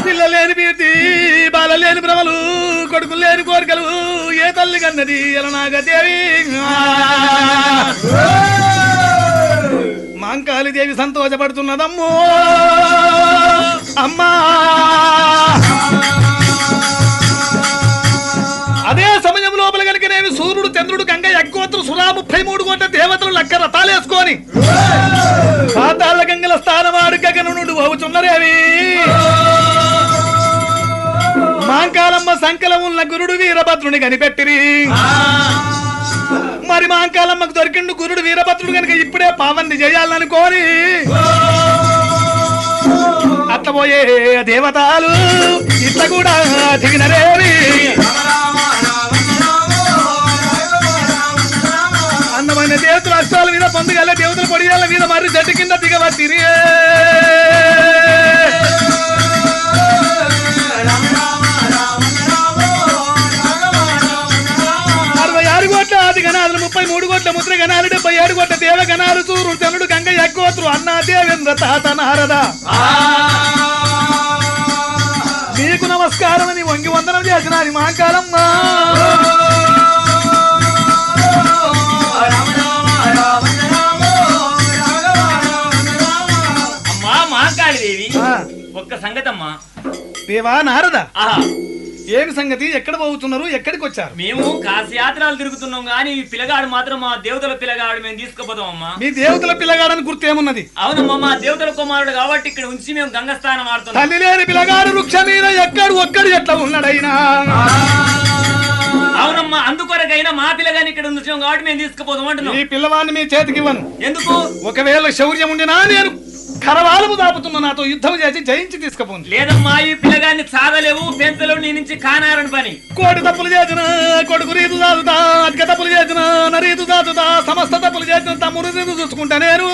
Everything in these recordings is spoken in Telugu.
పిల్లలేని బీర్తి బాలలేని భ్రమలు కొడుకులు లేని కోరికలు ఏ తల్లి కన్నది ఎలనాగదేవి మాంకాళి దేవి సంతోషపడుతున్నదమ్మో అమ్మా. అదే సమయం లోపల కనుకనేమి సూర్యుడు చంద్రుడు గంగ యజ్ఞోత్రు సురా 33 కోట్ల దేవతలు లక్క రథాలేసుకొని పాతాళ గంగల స్థానమాడు గగనుడు అవుతున్నరేవి మాంకాలమ్మ సంకలమున్న గురుడు వీరభద్రుని కనిపెట్టిరి. మరి మాంకాలమ్మకు దొరికిండు గురుడు వీరభద్రుడు కనుక ఇప్పుడే పావంది చేయాలనుకోని అట్ల పోయే దేవతలు ఇట్ల కూడా దిగినరేవి. అందమైన దేవతల అష్టాల మీద పొందుగల దేవతల పొడియాల మీద మరి చెట్టు కింద దిగవచ్చిరి. 66 కోట్ల ఆది గణాలు 33 కోట్ల ముద్ర గణాలు 77 కోట్ల దేవ గణాలు సూర్యుడు చంద్రుడు గంగ యజ్ఞోత్రు అన్నా దేవేంద్ర తాత నారద మీకు నమస్కారం అని వంగి వందనం చేసినది మాంకాలమ్మ. అమ్మా మాంకాళి దేవి ఒక్క సంగతమ్మా. దేవా నారద ఏమి సంగతి? ఎక్కడ పోతున్నారు? ఎక్కడికి వచ్చారు? మేము కాశయాత్రలు తిరుగుతున్నాం గానీ ఈ పిల్లగాడు మాత్రం మా దేవతల పిల్లగాడు మేము తీసుకుపోతాం అమ్మా. మీ దేవతల పిల్లగాడని గుర్తు ఏమున్నది? అవునమ్మా మా దేవతల కుమారుడు కాబట్టి ఇక్కడ ఉంచి మేము గంగస్థానం ఆడుతున్నాం. తల్లి లేని పిల్లగాడు వృక్ష మీద ఒక్కడు ఎట్లా ఉన్నాడైనా? అవునమ్మా అందుకొరకైనా మా పిల్లగాని ఇక్కడ ఉంచాం కాబట్టి మేము తీసుకుపోతాం అంటున్నాం. ఈ పిల్లవాడిని మీ చేతికి ఇవ్వను. ఎందుకు? ఒకవేళ శౌర్యం ఉండినా నేను కరవాలము దాపుతున్నా నాతో యుద్ధం చేసి జయించి తీసుకుపోను. లేదమ్మా ఈ పిల్లగాన్ని సాగలేవు పెంచలేవు నీ నుంచి కానారని పని. కోటి తప్పులు చేసిన కొడుకు రీతు దాదుతా, అధిక తప్పులు చేసిన నరీతు దాదుతా, సమస్త తప్పులు చేసిన తమ్ముడు రీతు చూసుకుంటా నేను.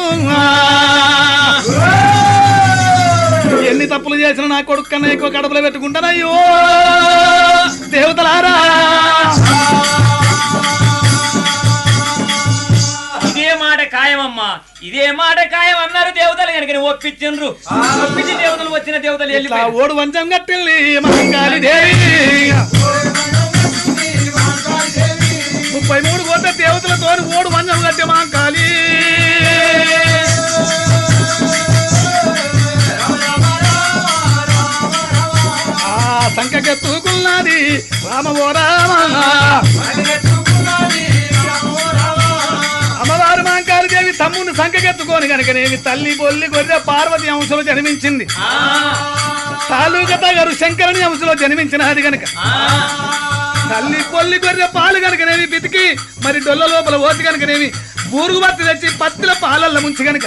ఎన్ని తప్పులు చేసిన నా కొడుకు కన్నా ఎక్కువ కడుపులో పెట్టుకుంటానయ్యో దేవతలారా. ఇదే మాట ఖాయమమ్మా, ఇదే మాట ఖాయం అన్నారు దేవతలు కనుక ఒప్పించు. ఒప్పించి దేవతలు వచ్చిన దేవతలు వెళ్ళి ఓడు వంచం కట్టింది మాంకాళి దేవి. 33 కోట్ల దేవతలతో ఓడు వంచం కట్టి మాంకాళి సంకెత్తుకున్నది రామ ఓ రామ. అమ్మవారు మాంకాళి దేవి తమ్ముని సంకెత్తుకొని కనుకనేమి తల్లి బొల్లి గొర్రె పార్వతి అంశలో జన్మించింది. తాలూకత గారు శంకరుని అంశలో జన్మించినది గనక తల్లి పొల్లి గొర్రె పాలు కనుకనేవి బితికి మరి డొల్ల లోపల ఓతి కనుకనేమి బూరుగు బత్తి తెచ్చి పత్తిల పాలల్ల ముంచి గనక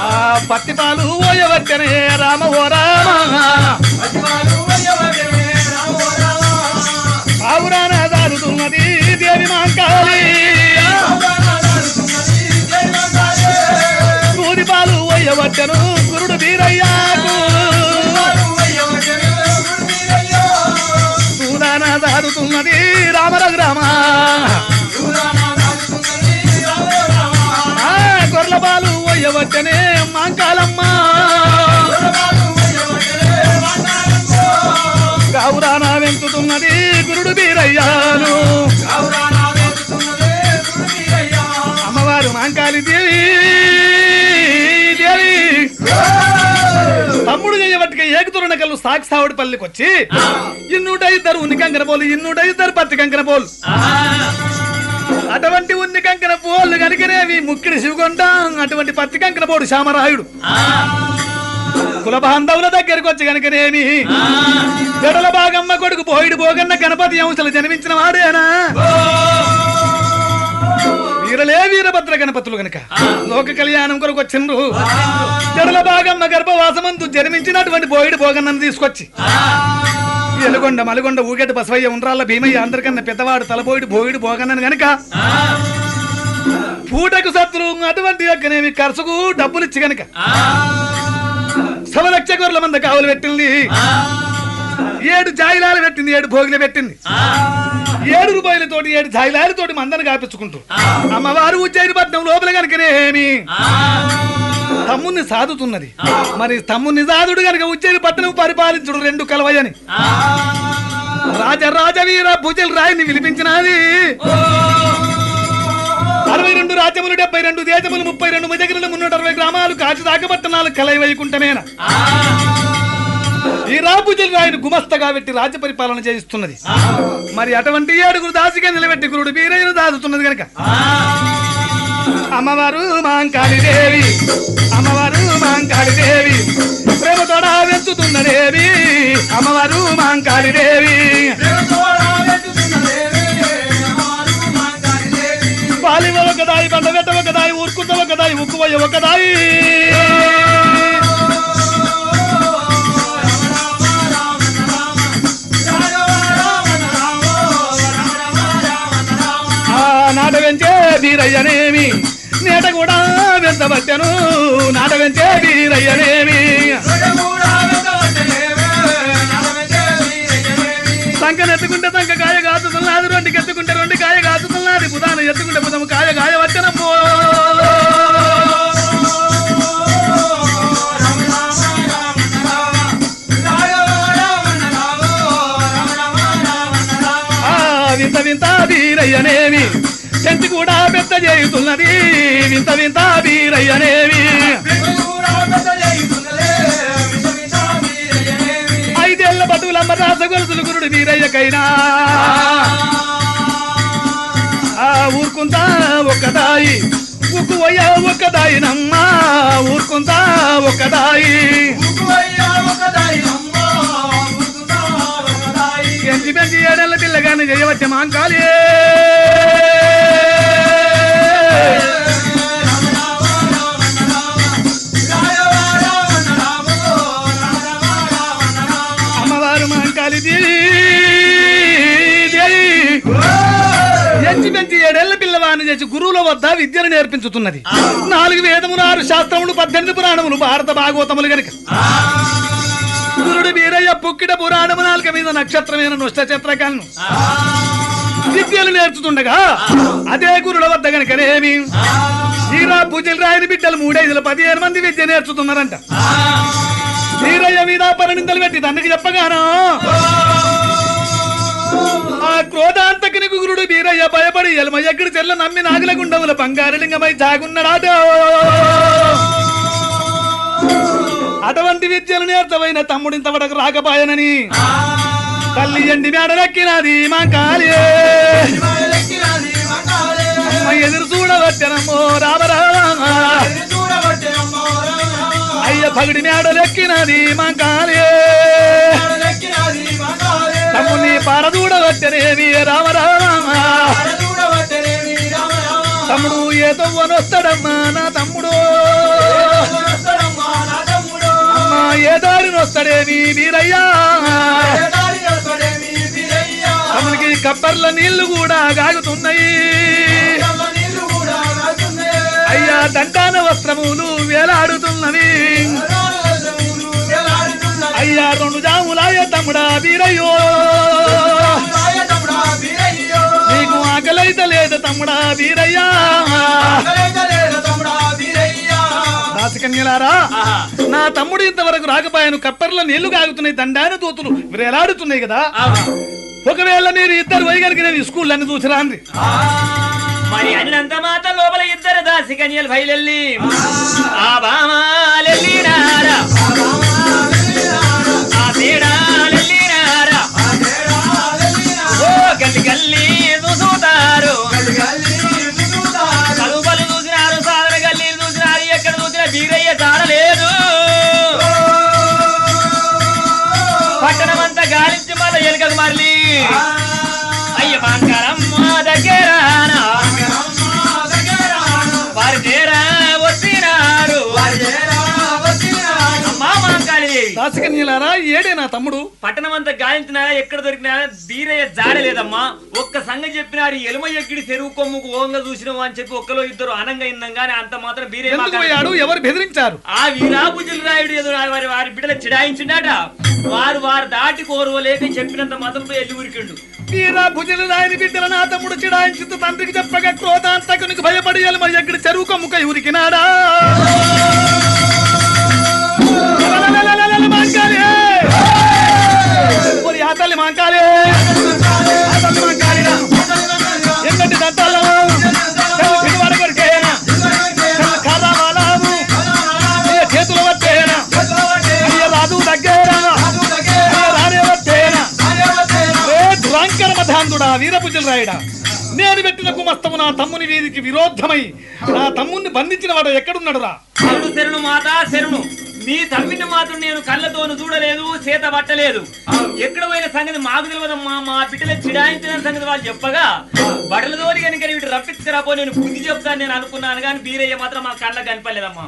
ఆ పత్తి పాలు ఓయవచ్చనే రామ ఓ రామ. ఆవురాన దారుతున్నది దేవి మాంకాళి. సూది పాలు ఓయవచ్చను గురుడు వీరయ్యాకు. సూదాన దారుతున్నది రామ రఘురామ. గొర్రెల పాలు ఓయవచ్చనే మాంకాలమ్మ. గౌరాన వెంచుతున్నది గురుడు వీరయ్యాను. అమ్మవారు మాంకాళి దేవి దేవి తమ్ముడు చేయబట్టుగా ఏకతురున కళ్ళు సాక్షావుడి పల్లికి వచ్చి 202 ఉన్ని కంకన పోలు 202 పత్తి కంకన పోలు అటువంటి ఉన్ని కంకన పోలు కనుకనేవి ముక్కిడి శివకొండ అటువంటి పత్తి కంకన పోడు శ్యామరాయుడు కుల బాంధవుల దగ్గరికి వచ్చి కనుకనేమి జడల బాగమ్మ కొడుకు పోయిడు పోగన్న గణపతి అంశలు జన్మించిన వాడేనా? వీరలే వీరభద్ర గణపతులు గనక లోక కళ్యాణం కొరకు వచ్చిండ్రు. జడల బాగమ్మ గర్భవాసమందు జన్మించినటువంటి పోయిడు పోగన్నను తీసుకొచ్చి ఎలుగొండ మలుగొండ ఊగెట బసవయ్య ఉండ్రాళ్ళ భీమయ్య అందరికన్నా పెద్దవాడు తలపోయిడు పోయిడు పోగన్నను గనక పూటకు సత్తులు అటువంటి యొక్కనేమి ఖర్చుకు డబ్బులు ఇచ్చి గనక 1,00,000 గొర్రెల మంద కావులు పెట్టింది. 7 జాయిలాలు పెట్టింది, 7 భోగిలు పెట్టింది. 7 రూపాయలతోటి 7 జాయిలాలతోటి మందను కాపించుకుంటూ అమ్మవారు ఉజ్జయిని పట్నం లోపల కనుకనేమి తమ్ముని సాదుతున్నది. మరి తమ్ముని సాదుడు గనక ఉజ్జయిని పట్టణం పరిపాలించుడు రెండు కలవయని రాజవీర భుజల్ రాయిని విలిపించినది. 62 రాజ్యములు 72 దేశములు 32 ముజగిరులు 360 గ్రామాలు కాచిదాక పట్టణాలు కలయి వైకుంఠమేన ఈ రాబుజల్ రాయిని గుమస్తగా పెట్టి రాజ్య పరిపాలన చేయిస్తున్నది. మరి అటువంటి 7 దాసిగా నిలబెట్టి గురుడు వీరయ్యను దాచుతున్నది గనక అమ్మవారు మాంకాళిదేవి అమ్మవారు మాంకాళిదేవి ప్రేమతోడా వెతుతున్నదేవి అమ్మవారు మాంకాళిదేవి పాలివ ఒకదాయి బండబెట్ట ఒకదాయి ఊరుకుంట ఒకదాయి ఉక్కువయ్య ఒకదాయి నాట వెంచే వీరయ్యనేమి నేట కూడా వెంచబట్టెను నాట వెంచే వీరయ్యనేమి సంకను ఎత్తుకుంటే సంక కాయ కాచుతున్నది 2కి ఎత్తుకుంటే 2 కాయ కాచుతున్నది బుధాను ఎత్తుకుంటే బుధము కాయ వచ్చనమ్మో వింత వింత వీరయ్యనేమి చెంచి కూడా పెద్ద చేయుతున్నది వింత వింత వీరయ్యనేమి 5 ఏళ్ల బతువులమ్మ రాస గొలుసులు గురుడు వీరయ్యకైనా ఊరుకుంటా ఒక్కదాయి ఉక్కువయ్య ఒక్కదాయినమ్మ ఊరుకుంటా ఒక్కదాయి ఎంచి పెంచి 7 ఏళ్ల పిల్లగాని చేయవచ్చే మాంకాళి అమ్మవారు మాంకాళి ఎంచి పెంచి 7 ఏళ్ల పిల్లవాడిని చేసి గురువుల వద్ద విద్యను నేర్పించుతున్నది. 4 వేదములు 6 శాస్త్రములు 18 పురాణములు భారత భాగవతములు గనక గురుడు వీరయ్య పుక్కిట పురాణము 4 మీద నక్షత్రమైన నృష్ట చిత్రకలను విద్యలు నేర్చుతుండగా అదే గురుల వద్ద గనకనేమి వీరా పూజలు రాయని బిడ్డలు 3-5 15 మంది విద్య నేర్చుతున్నారంట. వీరయ్య మీద పరిణిందలు పెట్టి తండ్రికి చెప్పగాను ఆ క్రోధాంతకుని గురుడు వీరయ్య భయపడి ఎల్మయ్యక్కడి చెల్ల నమ్మి నాగుల గుండముల బంగారలింగమై జాగున్నాడాట. అటువంటి విద్యలు నేర్చవైన తమ్ముడింతవడకు రాకపోయానని తల్లి ఎండి మేడలెక్కినది మాంకాళి అమ్మ ఎదురు చూడవచ్చనమ్మో రామరామ అయ్య పగిడి మేడలెక్కినది మాంకాళి తమ్ముని పారదూడవచ్చనేవి రామరామ తమ్ముడు ఏ తవ్వనొస్తాడమ్మా నా తమ్ముడు అమ్మా ఏ దారినొస్తాడేమి వీరయ్యా తమ్మునికి కప్పర్ల నీళ్లు కూడా గాగుతున్నాయి అయ్యా దండాన వస్త్రములు వేలాడుతున్నవి అయ్యా 2 జాములాయ తమ్ముడా వీరయ్యో నీకు ఆకలైతే లేదు తమ్ముడా వీరయ్యా దాసకన్యలారా నా తమ్ముడు ఇంతవరకు రాకపోయాను కప్పర్ల నీళ్లు కాగుతున్నాయి దండాన తోతులు వేలాడుతున్నాయి కదా ఒకవేళ మీరు ఇద్దరు వైగలికి నేను స్కూల్ అన్ని చూసిరా అంది మరి అన్నంత మాట లోపల 2 దాసికన్యలు బయలెల్లి ఆ బామాలెల్లినారా ఆ తేడాలెల్లినారా ఓ గల్లి గల్లి చూసుతారు కలుపలు చూసినారు సాదర గల్లి చూసినారు ఎక్కడ చూసినా వీరయ్య చాడలేదు పట్టణమంతా గాలించి మళ్ళీ ఎలుకకు మరలి అయ్య బంగారమ్మ దగ్గర వారి చేరా వచ్చినారు అమ్మా మాంకాళిదేవి దాసకన్యలారా ఏడే నా తమ్ముడు పట్టణమంతా గాలించినా ఎక్కడ దొరికినా వీరయ్య జాడలేదమ్మా ఒక్క సంగతి చెప్పినారు ఎలుమ ఎక్కిడి చెరువు కొమ్ముకు ఓంగా చూసినావు అని చెప్పి ఒక్కలో 2 అనంగా ఇందంగానే అంత మాత్రం వీరయ్య ఎవరు బెదిరించారు ఆ వీరాపుజుల రాయుడు ఏదో వారి బిడ్డలు చిడాయించిండట వారు దాటి కోరువలేక చెప్పినంత మాత్రం ఎల్లి ఉరికిండు వీరా భుజల రాయని బిడ్డల నా తమ్ముడు చిడాయించుతూ తండ్రికి చెప్పగా క్రోధాంతకునికి భయపడి ఎల్మయ్యక్కడి చెరువు కొమ్ముక ఉరికినాడా మాంకాలే మాంకాలిరా ఎన్నటి దంతాలు పిలువాడ కొరికేనా కర్రవాలాము చేతులు వచ్చేనా రాజు దగ్గర రానే వచ్చేనా దురాంకర మధాంతుడా వీరపుజులు రాయడా నేను పెట్టిన కుమస్తము నా తమ్ముని వీధికి విరోధమై నా తమ్ముని బంధించిన వాడు ఎక్కడున్నాడు రా శరణు మాత శరణు నీ తమ్మిని మాత్రం నేను కళ్ళతోను చూడలేదు చేత పట్టలేదు ఎక్కడ పోయిన సంగతి మాకు తెలియదమ్మా మా బిడ్డలు చిడాయించిన సంగతి వాళ్ళు చెప్పగా బడలతోని కనుక వీటి రప్పించరాపో నేను బుద్ధి చెప్తాను నేను అనుకున్నాను కానీ బీరయ్య మాత్రం మా కళ్ళకు కనపడలేదమ్మా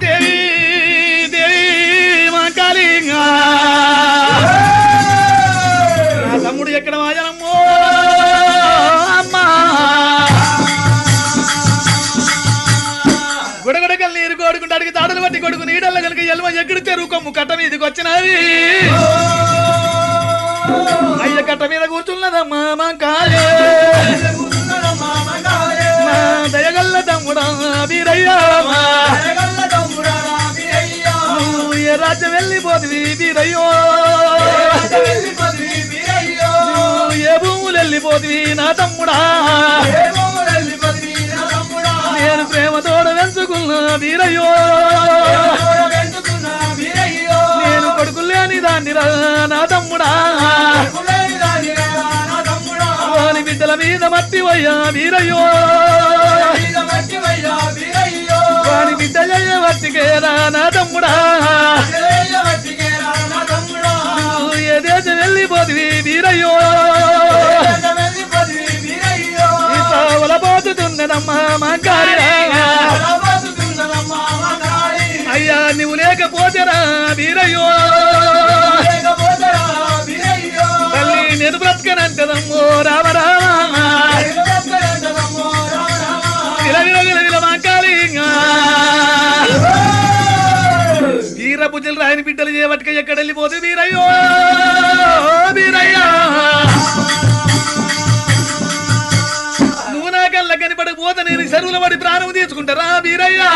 నా తమ్ముడు ఎక్కడ మాజనమ్మో అమ్మా గుడగడకలు నీరు కోడుకుంటాడికి తాడులు పట్టి కొడుకు నీడల్ల కనుక ఎల్మ ఎక్కడి చెరువు కట్ట మీదకి వచ్చినవి అయ్య కట్ట మీద కూర్చున్నదమ్మా మాంకాలే దయగల్ల తమ్ముడా బీరయ్యా ఏ రాజ్యం వెళ్ళిపోతుంది బీరయ్యో ఏ భూములు వెళ్ళిపోతుంది నా తమ్ముడా నేను ప్రేమతోడు వెంచుకున్నా వీరయ్యో నేను కొడుకు లేని దాన్ని నా తమ్ముడా వాని బిడ్డల మీద మట్టి వయ్యా వీరయ్యో వాని బిడ్డ వట్టికేరా నా తమ్ముడా ఏ దేశం వెళ్ళిపోతుంది వీరయ్యో పోతున్నదమ్మా మాంకాలి అయ్యా నువ్వు లేకపోతేరా వీరయ్యో తల్లి నేను బ్రతకనంటదమ్మో రామరామా మాంకాలి వీరభుజులు రాయని బిడ్డలు చేయబట్టుక ఎక్కడ వెళ్ళిపోతే వీరయ్యో వీరయ్యా కళ్ళ కనిపడకపోతే నేను చెరువుల పడి ప్రాణం తీసుకుంటారా బీరయ్యా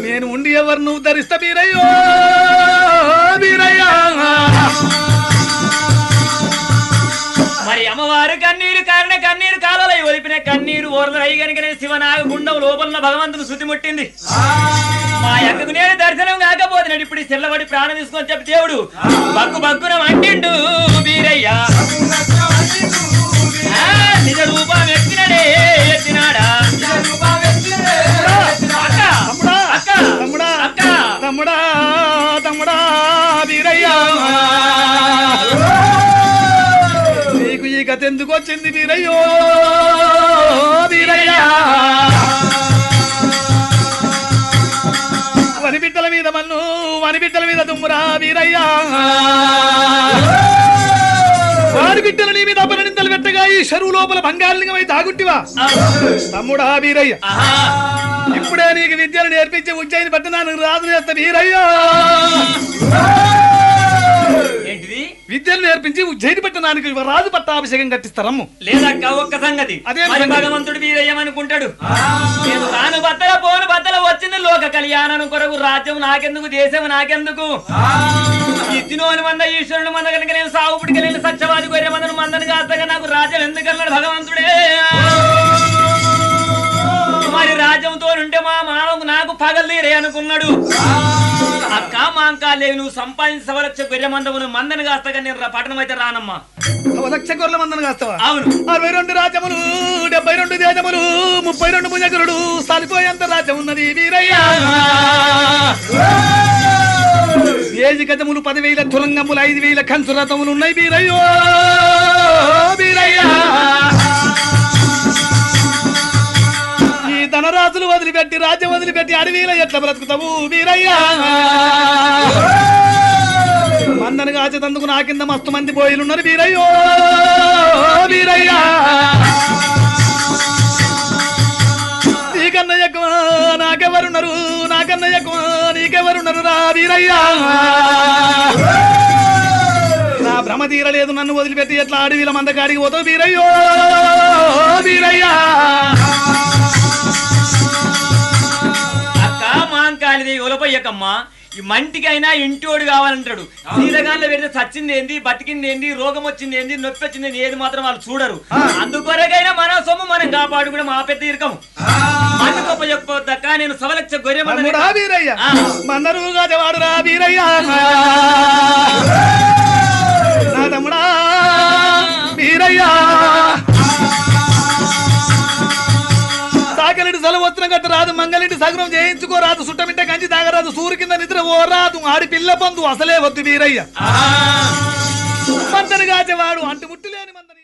నేను ఉండి ఎవరు నువ్వు ధరిస్తా బీరయ్యో బీరయ్యా మరి అమ్మవారు కన్నీరు కారణ కన్నీరు కాలలై ఒలిపిన కన్నీరు ఓరలై గనుకనే శివనాగ గుండం లోపల భగవంతుని శుద్ధి ముట్టింది మా అక్కకు నేను దర్శనం కాకపోతున్నాడు ఇప్పుడు చెల్లబడి ప్రాణం తీసుకొని చెప్పి దేవుడు బగ్గు బగ్గున అంటిండు బీరయ్యా నిజ రూపం ఎత్తినడే ఎత్తినాడా తమ్ముడా తమ్ముడా వీరయ్యా నీకు ఈ కథ ఎందుకు వచ్చింది వీరయ్యో వీరయ్యా వని బిడ్డల మీద మన్ను వని బిడ్డల మీద తుమ్మురా వీరయ్యా వారి బిడ్డలు నీ మీద అపనిందలు పెట్టగా ఈ చెరువు లోపల బంగాళలింగమై తాగుంటివా తమ్ముడా వీరయ్య ఇప్పుడే నీకు విద్యను నేర్పించి ఉజ్జయిని పట్టణానికి రాజు చేస్తా వీరయ్యా ఏంటిది విద్యను నేర్పించి ఉజ్జయిని పట్టణానికి రాజు పట్టాభిషేకం కట్టిస్తారమ్ము లేదక్క ఒక్క సంగతి మరి భగవంతుడు వీరయ్యమనుకుంటాడు నేను తాను బద్దల పోను బద్దల వచ్చింది లోక కళ్యాణం కొరకు రాజ్యం నాకెందుకు దేశం నాకెందుకు ఇచ్చినోని మంద ఈశ్వరుని మంద కనుక నేను సాగుపుడికి వెళ్ళిన సత్యవాది గొర్రె మందను మందను కాస్తగా నాకు రాజ్యం ఎందుకన్నాడు భగవంతుడే మరి రాజ్యంతో ఉంటే మా మామకు నాకు పగలే అనుకున్నాడు అక్క మాంకాలేవి నువ్వు సంపాదించి సవలక్ష గొర్రె మందమును మందను కాస్తగా నేను పట్టణం అయితే రానమ్మా లక్ష గొర్రెల మందను కాస్తావా అవును 62 రాజ్యములు 72 దేశములు 32 భుజగరుడు సరిపోయేంత రాజ్యం ఉన్నది వీరయ్యా ఏజి గజములు 10,000 తులంగములు 5,000 కంచు రథములు ఉన్నాయి వీరయ్యో వీరయ్యా ఈ ధనరాజులు వదిలిపెట్టి రాజ్యం వదిలిపెట్టి అడవిలో ఎట్లా బ్రతుకుతావు వీరయ్యా మందను కాచేతందుకు నా కింద మస్తు మంది పోయిలున్నారు వీరయ్యో వీరయ్యా నీకన్నా ఎక్కువ నాకెవరున్నారు నాకన్నా ఎక్కువ నీకెవరున్నారు రా వీరయ్యా నా భ్రమ తీరలేదు నన్ను వదిలిపెట్టి ఎట్లా అడవిల మంద కాడికి పోతావు వీరయ్యో వీరయ్యా అక్క మాంకాలిది ఒలపయ్యకమ్మా ఈ మంటికైనా ఇంటోడు కావాలంటాడు. నీలగాన్లో పెడితే చచ్చింది ఏంది, బతికింది ఏంది, రోగం వచ్చింది ఏంది, నొప్పి వచ్చింది ఏంది, ఏది మాత్రం వాళ్ళు చూడరు. అందుకొరకైనా మన సొమ్ము మనం కాపాడుకునే మా పెద్ద ఇరకం మందు గొప్ప చెప్పొద్దక్క. నేను సవలక్ష గొర్రె మన్నరుగా వాడు రా వీరయ్య నా తమ్ముడా వీరయ్యా. సాకలింటి సెలవొత్తున కట్ట రాదు, మంగళింటి సగనం చేయించుకోరాదు, సుట్టమింట కంచి తాగరాదు, సూరు కింద నిద్ర ఓరాదు, ఆడి పిల్ల పొందు అసలే వద్దు వీరయ్య. మంతని గాచేవాడు అంటు ముట్టు లేని మందని.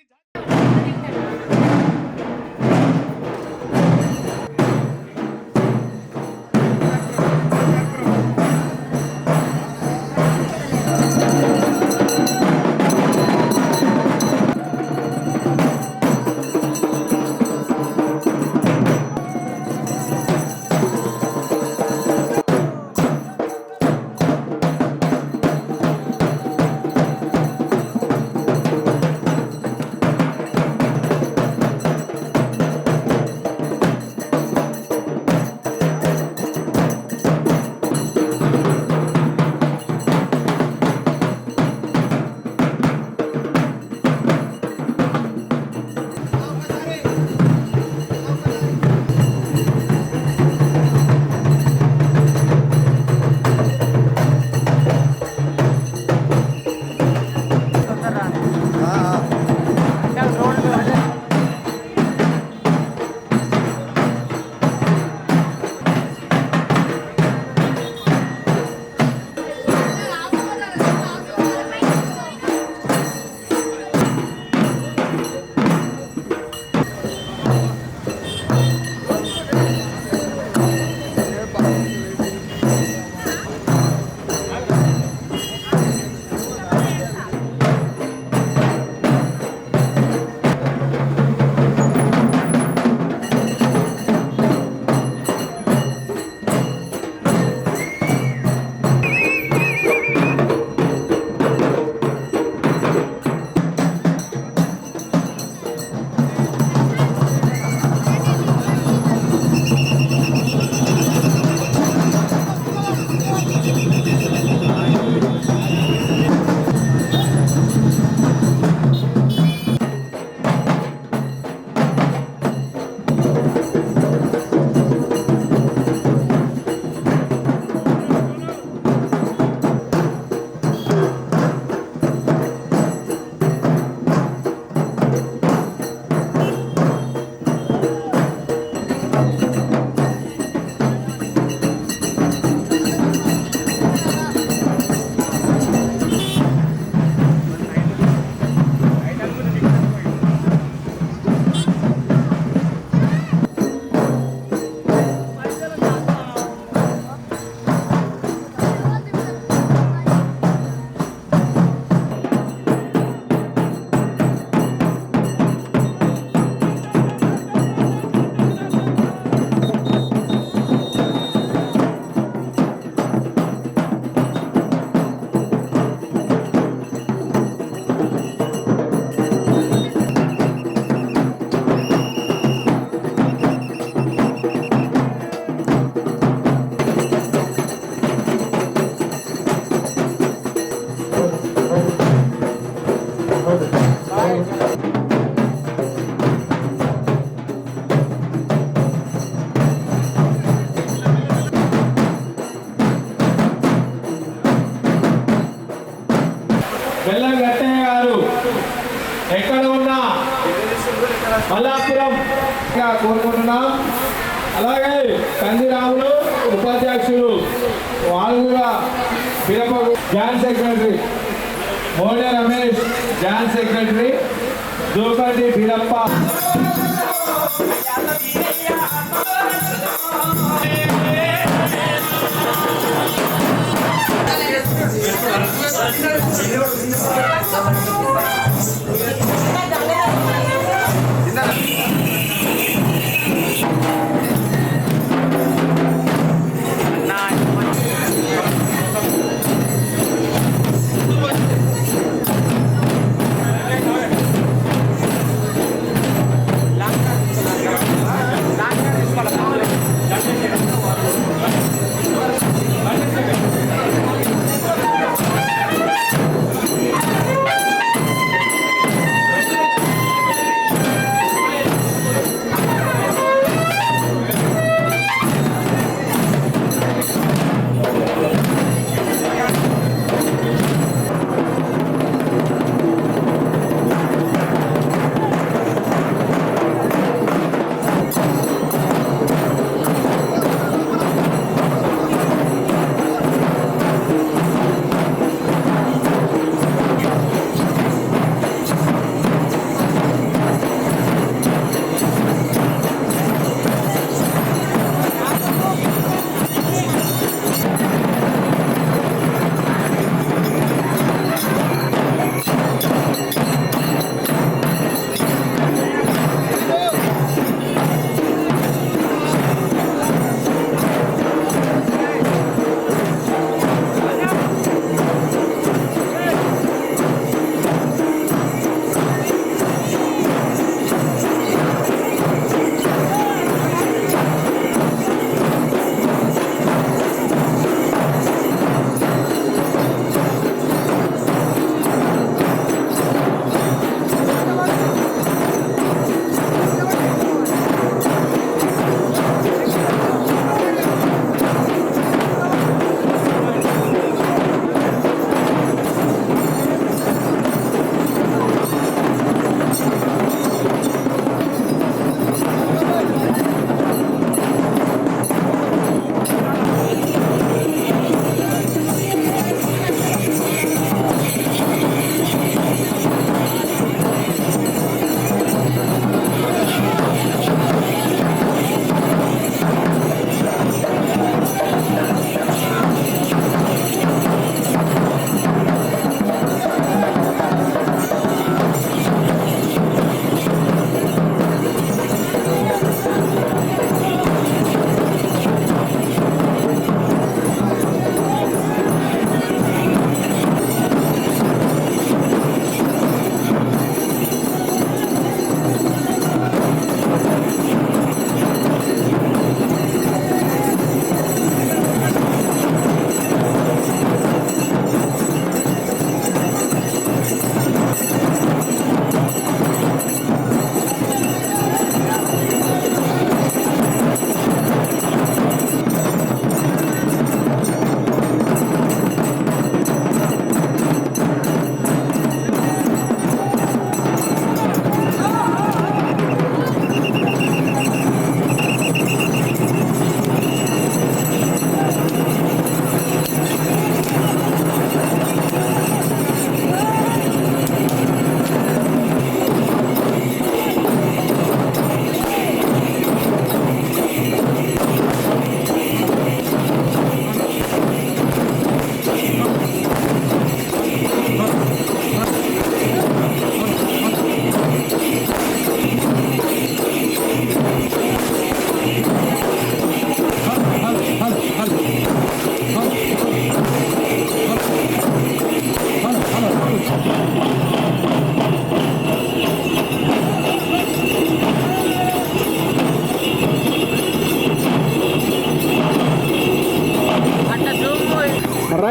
బెల్లం గట్టయ్య గారు ఎక్కడ ఉన్నా మల్లాపురం కోరుకుంటున్నాం. అలాగే కందిరాములు ఉపాధ్యక్షులు వాళ్ళు కూడా పిరప joint secretary Mode Ramesh joint secretary Dupati Beerappa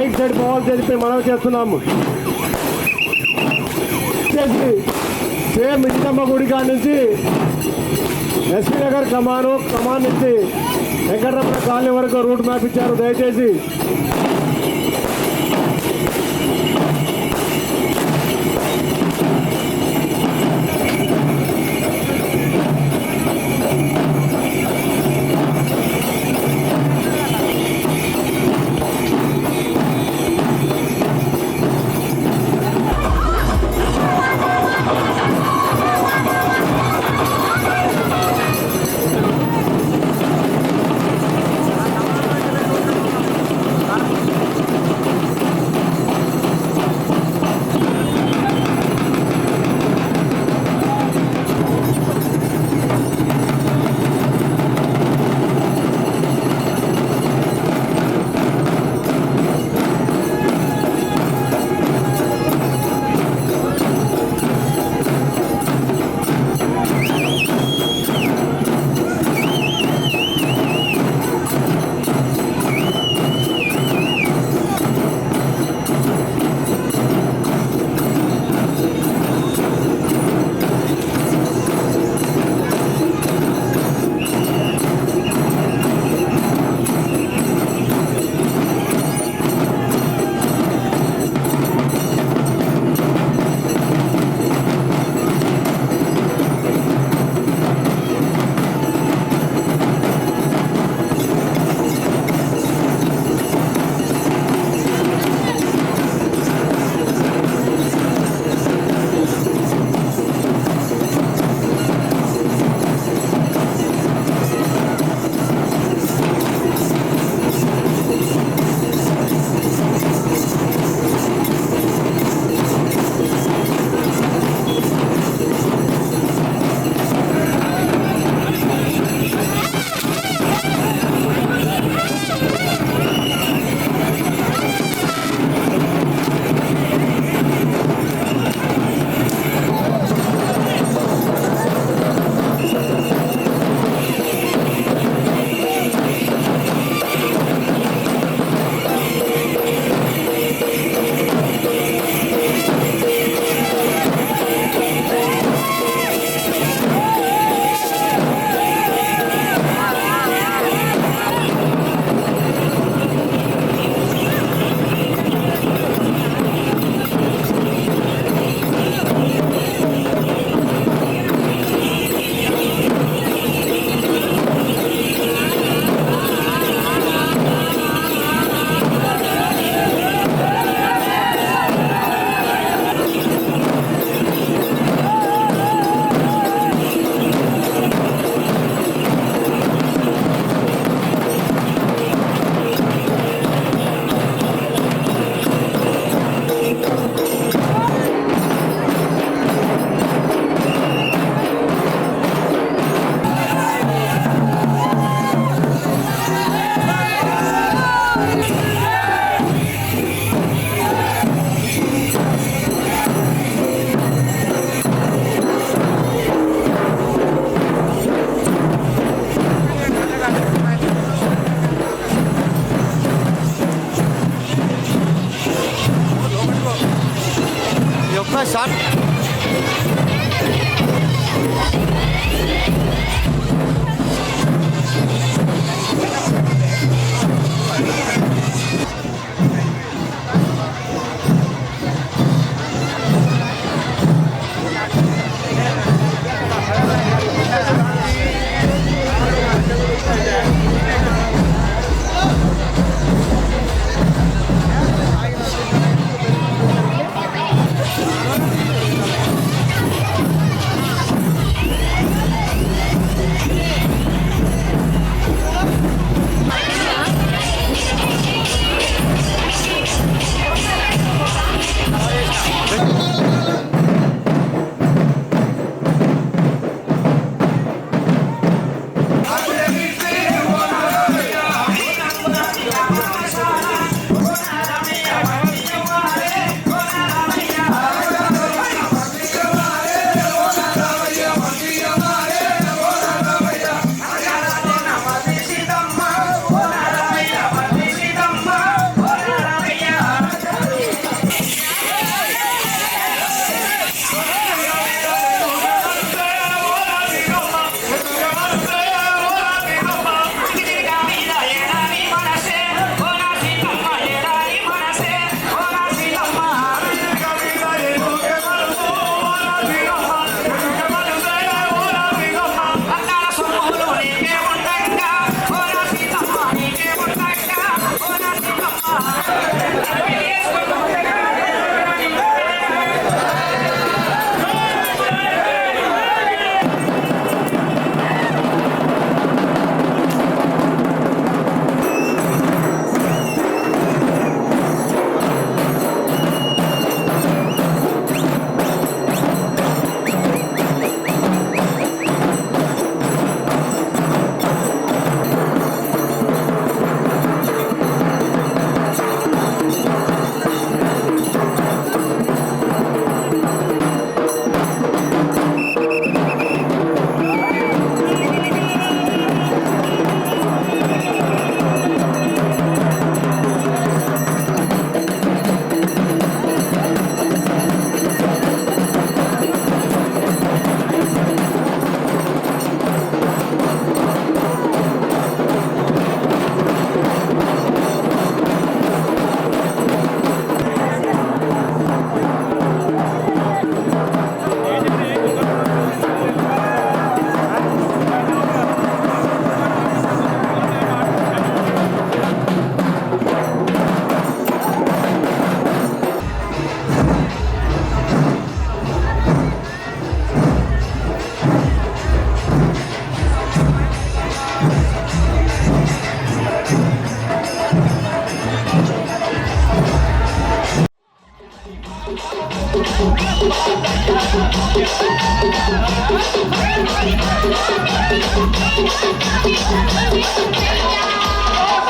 right side పోవాల్సి చెప్పి మనం చేస్తున్నాము. సేమ్ ఇంటమ్మ గుడి కాడి నుంచి ఎస్పీ నగర్ కమాన్ నుంచి వెంకటరమణ కాలనీ వరకు రూట్ మ్యాప్ ఇచ్చారు. దయచేసి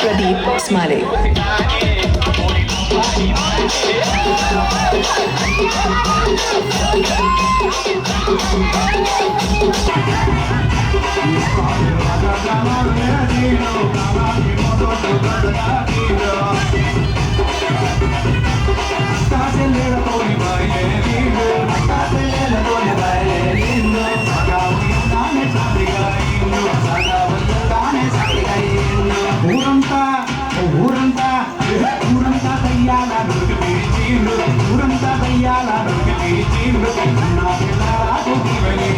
Pradeep Smale. ఊరంతా దయ్యాల నా పిల్లలకు దివలి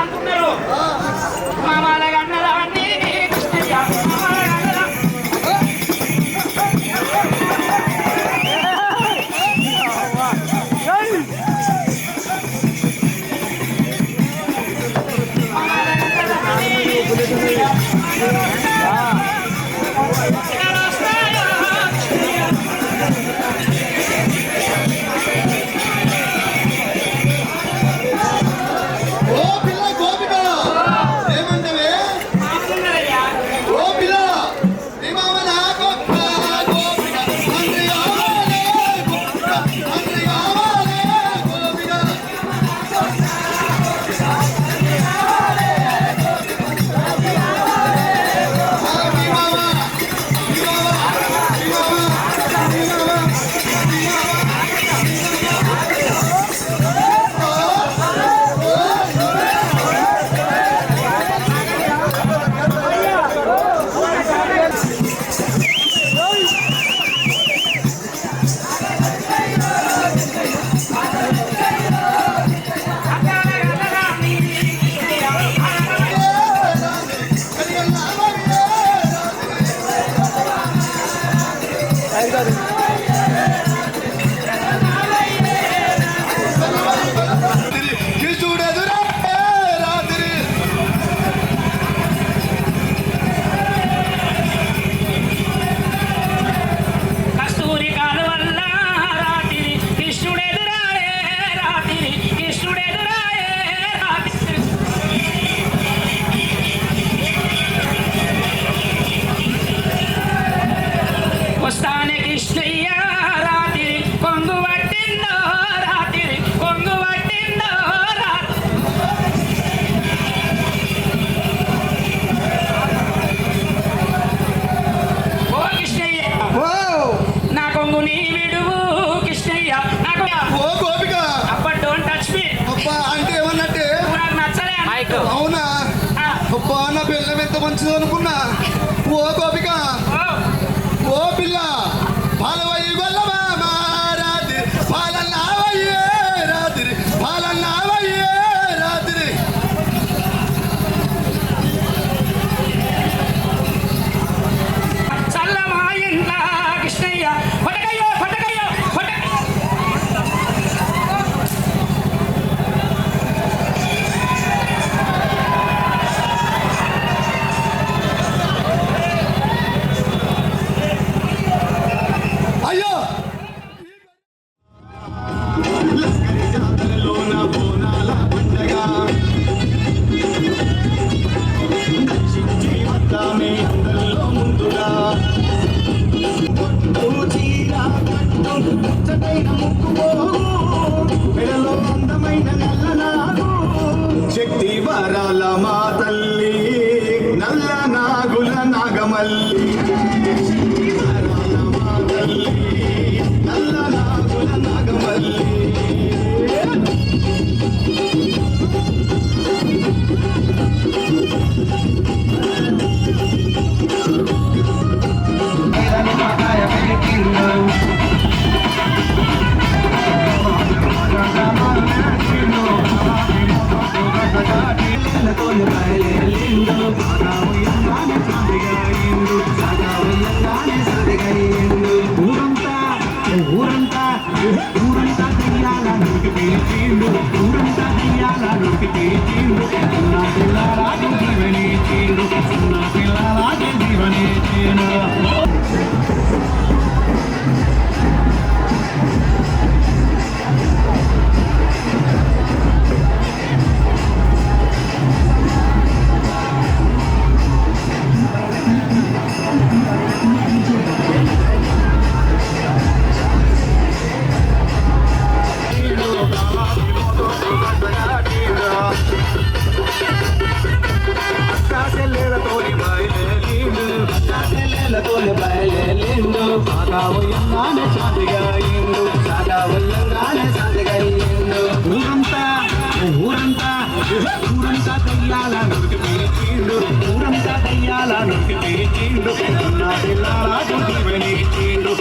అంటున్నారు మంచిది అనుకున్నా. ఓ గోపిక ఓ పిల్ల పాలవయ్యి గొల్లవా రాత్రి పాలన్నావయ్యే రాత్రి పాలన్నావయ్యే రాత్రి చల్లమా ఇంట్ల కృష్ణయ్య పటకయ్యో పటకయ్యో శక్తి వరాల మా తల్లి నల్ల నాగుల నాగమల్లి శక్తి వరాల మా తల్లి నల్ల నాగుల నాగమల్లి ఊరంతా తెయ్యాల నూటి పేచిండు ఊరంతా తెయ్యాల నూటి పేచిండు నా పిల్లరాజు జీవనేచిండు నా పిల్లరాజు జీవనేచిండు ఊరంతా తెయ్యాల నూటి పేచిండు ఊరంతా తెయ్యాల నూటి పేచిండు నా పిల్లరాజు జీవనేచిండు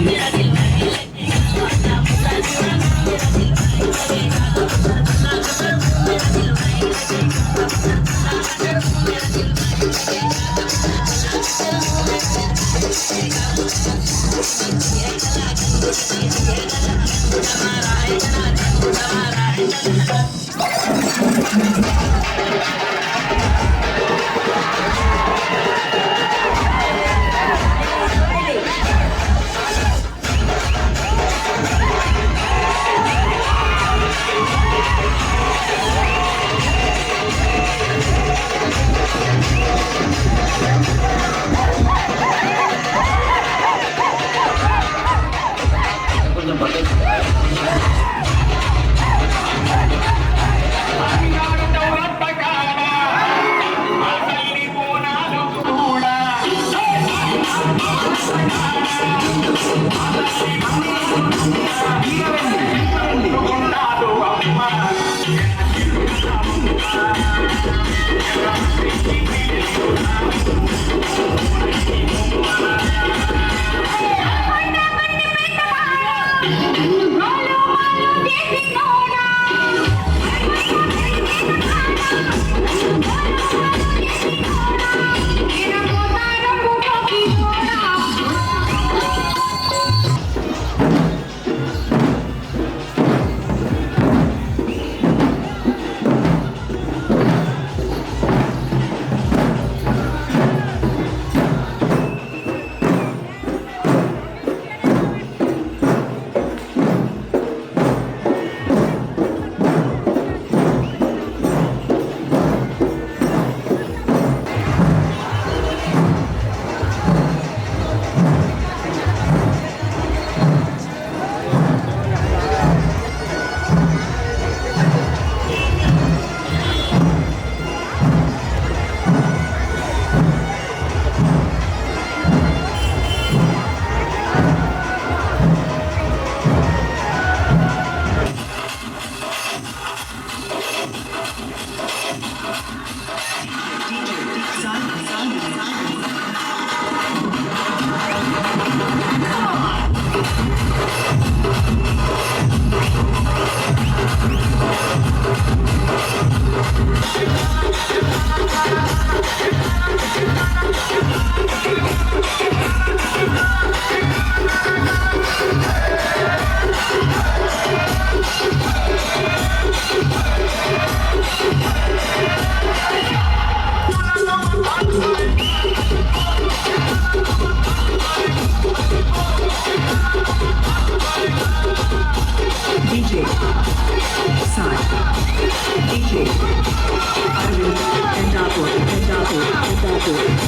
ఓకే.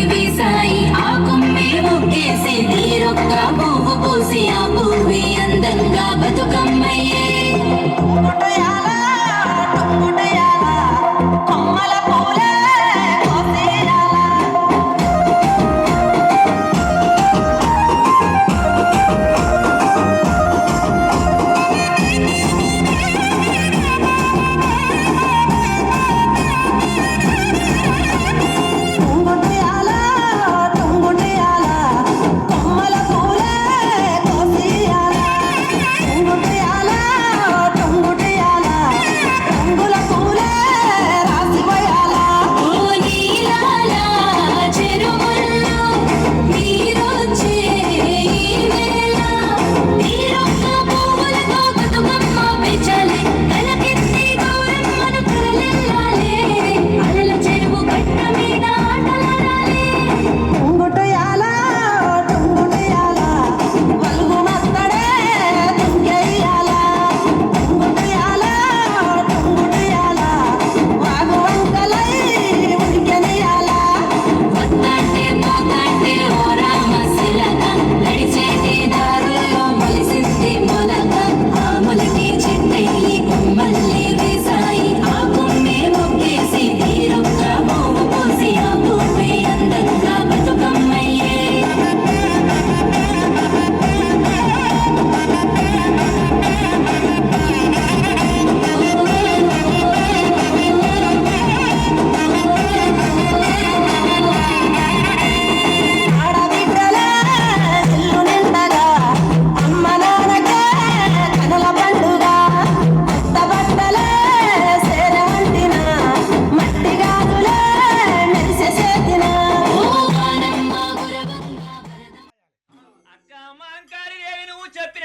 వేసాయి ఆ కొమ్మే ముగ్గేసి తీరొక్క పువ్వు పూసి ఆ పువ్వే అందంగా బతుకమ్మయ్యే కొమ్మల పూలే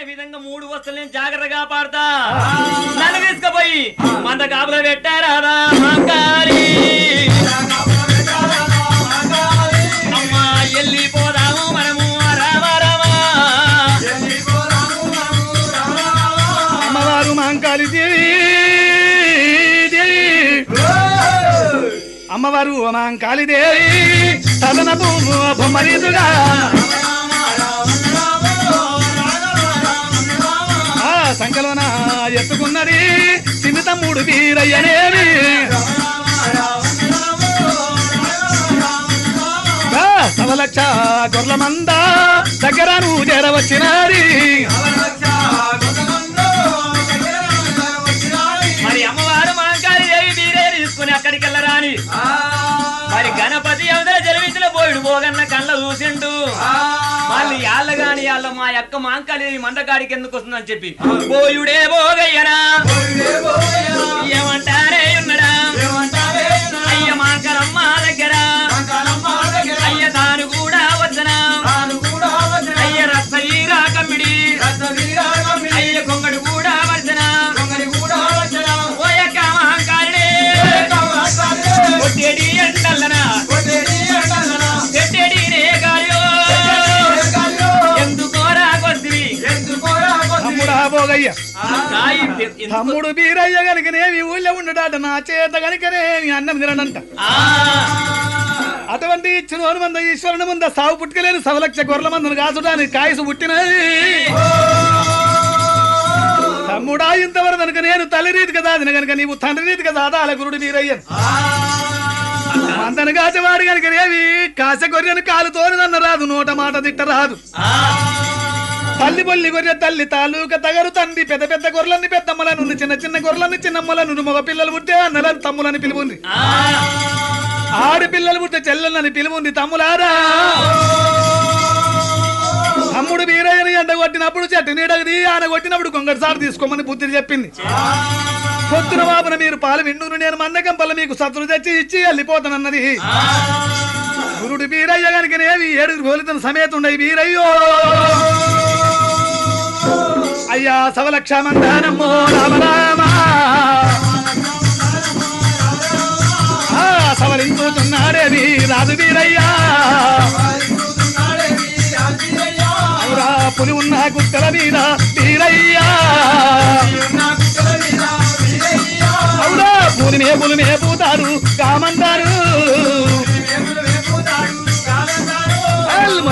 విధంగా 3 వస్తువులు నేను జాగ్రత్తగా పాడతా నన్ను తీసుకుపోయి మంద కాపులో పెట్టారాదా మాంకారి అమ్మా వెళ్ళిపోదాము మనము రామారామా అమ్మవారు మాంకాళి దేవి అమ్మవారు మాంకాళి దేవి తదనపు బొమ్మరీదుగా సంకలన ఎత్తుకున్నది చిన్న తమ్ముడు వీరయ్యనేవి సవలక్ష గొర్ల మంద దగ్గర నువ్వు చేరవచ్చినది మరి అమ్మవారు మాంకాళి దేవి వీరే తీసుకుని అక్కడికి వెళ్ళరాని మరి గణపతి అవతల జలవించిన పోయిడు పోగన్న కళ్ళ చూసిండు మళ్ళీ యాళ్ళ గాని యాళ్ళ మా యొక్క మాంకాళి మందగాడికి ఎందుకు వస్తుందని చెప్పి పోయుడే పోగయ్యనా ఏమంటారే ఉన్నడా అయ్య మాంకరమ్మ దగ్గర అయ్య తాను కూడా వచ్చనా అయ్య రసీరా కమ్మిడి అయ్య కొంగడు కూడా వచ్చనా ఓ యొక్క మాంకాళి కొట్టేడి ఎండల్లనా కొట్టేడి నే గాలియో పోగయ్య తమ్ముడు బీరయ్య గనుకనేవి ఊళ్ళో ఉండడాట నా చేత గనుకనేవి అన్నం తినడంట అటువంటి ఇచ్చిన మంద ఈశ్వరుని ముంద సాగు పుట్టుకలేని సవలక్ష గొర్రెల మందును కాచుడానికి కాయసు పుట్టినది తమ్ముడా ఇంతవరకు కనుక నేను తల్లి రీతి కదా అది కనుక నీవు తండ్రి రీతి కదా అదాల గురుడు బీరయ్య మందను కాచేవాడు కనుకనేవి కాస గొర్రెను కాలుతోనన్న రాదు నోట మాట తిట్ట రాదు తల్లి బొల్లి గొర్రె తల్లి తాలూక తగరు తండ్రి పెద్ద పెద్ద గొర్రెలన్నీ పెద్దమ్మలను చిన్న చిన్న గొర్రెలన్నీ చిన్నమ్మలను మగ పిల్లలు పుట్టే అన్నలను తమ్ములని పిలువుంది ఆడపిల్లలు పుట్టే చెల్లెలని పిలువుంది తమ్ములారా తమ్ముడు వీరయ్యని ఎండ కొట్టినప్పుడు చెట్టు నీడగది ఆన కొట్టినప్పుడు కొంగటి సార్ తీసుకోమని బుద్ధి చెప్పింది పొద్దున బాబున మీరు పాలు విండును నేను మందకంపల్ల మీకు సత్తులు తెచ్చి ఇచ్చి వెళ్ళిపోతానన్నది గురుడు వీరయ్య కనుకనేవి 7 గోలితన సమేత ఉండయి వీరయ్యో అయ్యా సవలక్ష మందానమ్మో రామ రామ సవలించుతున్నాడేవి రాజు వీరయ్యా అవురా పులి ఉన్న గుట్టల మీద వీరయ్యా అవురా పులి మేపుతారు కామంటారు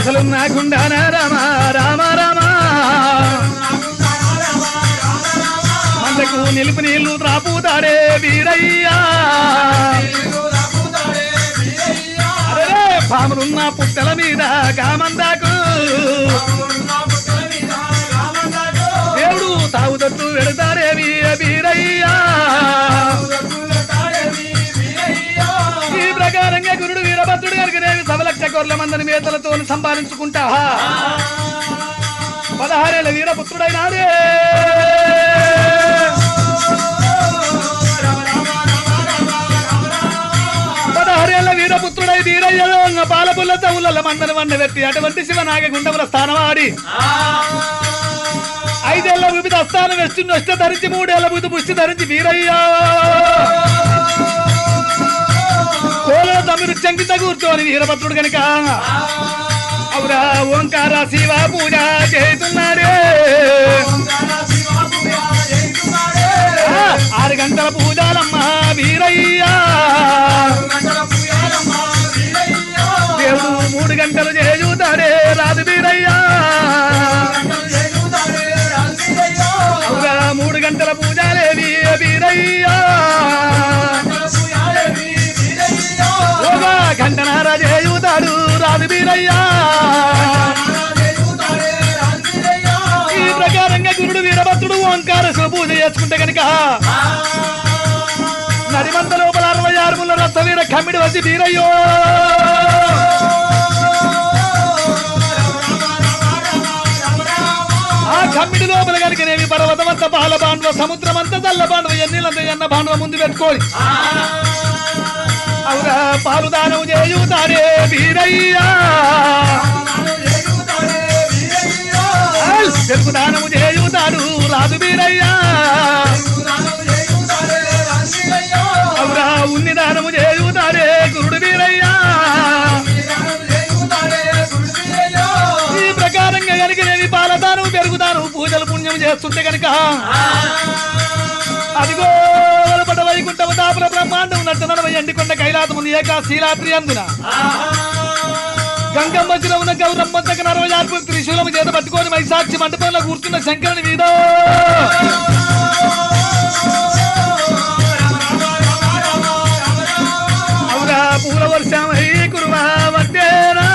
అసలు నాకుండా రామ రామ రామ మందకు నిలుపు నీళ్లు త్రాపుతాడే వీరయ్యా అరే పాములున్న పుట్టల మీద కామందాకు దేవుడు తాగుతట్టు వెడతారే వీరయ్యా ఈ ప్రకారంగా గురుడు వీరభద్రుడు గారికి సవలక్ష కోర్ల మందని మేతలతో సంపాదించుకుంటా 16 ఏళ్ల వీరపుత్రుడైనాడే 16 ఏళ్ల వీరపుత్రుడై వీరయ్య పాలపుల్ల తవుల మందని వండ వ్యక్తి అటువంటి శివనాగ గుండముల స్థానమాడి 5 ఏళ్ల వివిధ స్థానం వెస్ట్ ధరించి 3 ఏళ్ల బుద్ధి పుష్టి ధరించి వీరయ్యా కోల తమిరు చంకిత కూర్చొని వీరభద్రుడు కనుక అవురా ఓంకార శివ పూజ చేస్తున్నాడే 6 గంటల పూజాలమ్మ వీరయ్యా దేవుడు 3 గంటలు చేయుతాడే రాదు వీరయ్యా అవురా 3 గంటల పూజలేవి వీరయ్యా గంటనార చేయుతాడు రాదు వీరయ్యా ఈ ప్రకారంగా గురుడు వీరభద్రుడు ఓంకార పూజ చేసుకుంటే కనుక నడిమంత లోపల 66 ముళ్ళ రథ వీర కమ్మిడి వచ్చి వీరయ్యో ఆ కమ్మిడి లోపల కనుకనేమి పర్వతమంత పాల బాండ్వ సముద్రమంతా చల్ల బాండ్వ ఎన్నిలంత ఎన్న బాండ్వ ముందు పెట్టుకోని అవురా పాలు దానం చేయుతాడే వీరయ్యా తెలుగు దానము చేయుతాడు రాదు వీరయ్యా అవురా ఉన్ని దానము చేయుతాడే గురుడు వీరయ్యా ఈ ప్రకారంగా కనుక నేను పాలదానం పెరుగుతాను పూజలు పుణ్యం చేస్తుంటే కనుక అదిగో వైకుంఠ దాపుర బ్రహ్మాండం నట్టు నడవ ఎండికొండ కైలాసముంది ఏకాశీలాద్రి అందున గంగమ్మ ఉన్న గౌరమ్మ దగ్గర 66 త్రిశూలము చేత పట్టుకొని మైసాక్షి మండపంలో కూర్చున్న శంకరుని మీద అవురా పూల వర్షం కురువా వంటేనా